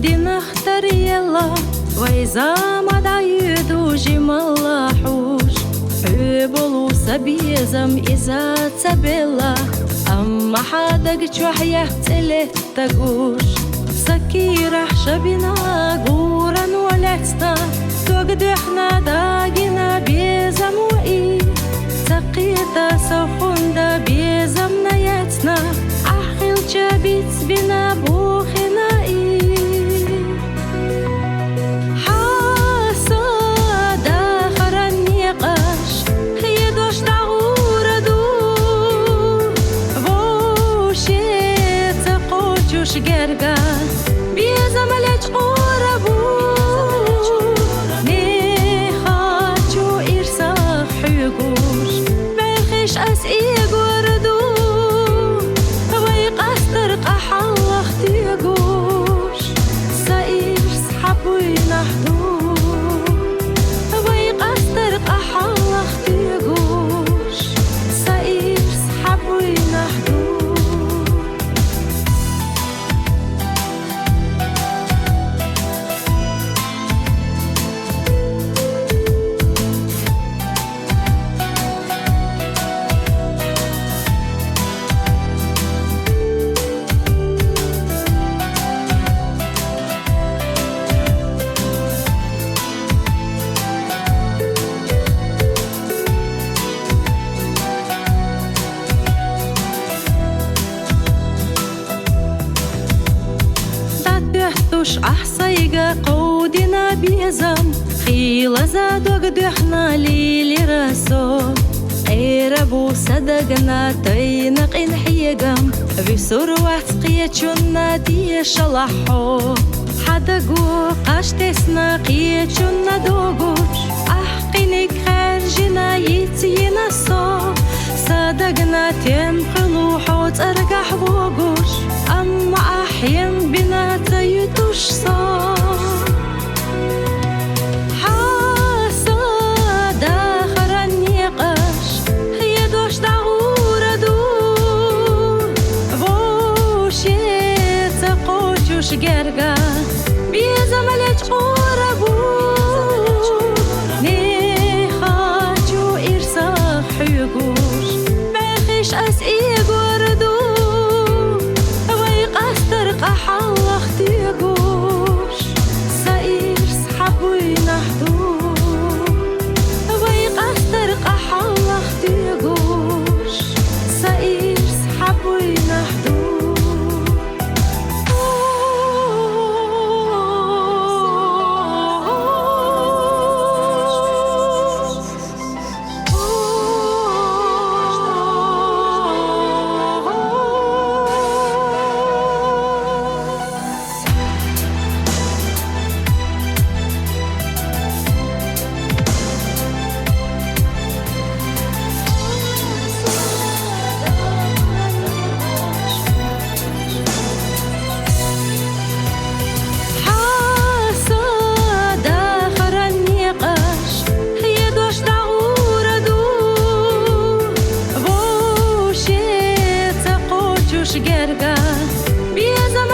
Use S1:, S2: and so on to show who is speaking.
S1: نختار يلا وإذا ما دعيت وجمال حوش حبلو سبيزم إذا تبلا أما حدك شوحية تلت تقوش سكيرح شبنا قورا ولعتنا توقد احنا داقنا بيزم وإيه سقيتا سخوندا بيزم نياتنا أحيل جابيت بنا بوخنا إيه حاسا داخر النقاش هي دوش دعورة دو بوشي تقوشوش قرقان بيزم لج قربو نيخاتشو إرساف حقوش بلخش أسئي قردو ويقستر قحلخ تيقوش سائر سحبوي نحدو ويقستر قحلخ تيقوش سائر سحبوي نحدو تحتوش أحصيقة قودنا بيزم خيلة زادوك دحنا ليلي راسو قيربو صدقنا تينق انحيقم بسروة قيتشنا ديش لحو حدقو قاشتسنا قيتشنا دوغوش أحقينك خارجنا يتينا صو صدقنا تنقلو حوت أرقح بوغوش أما أحيان بنا تيتوش صار حاسا داخر النقاش هي دوش دعورة دو بوشي تقوشوش قرقان بيزم لج قربو نيخاتشو إرساف حقوش بلخش أسئي قردو قحلخ تيقوش سائر سحبوي نحدو ويقستر قحلخ تيقوش سائر سحبوي نحدو قرقان بيزم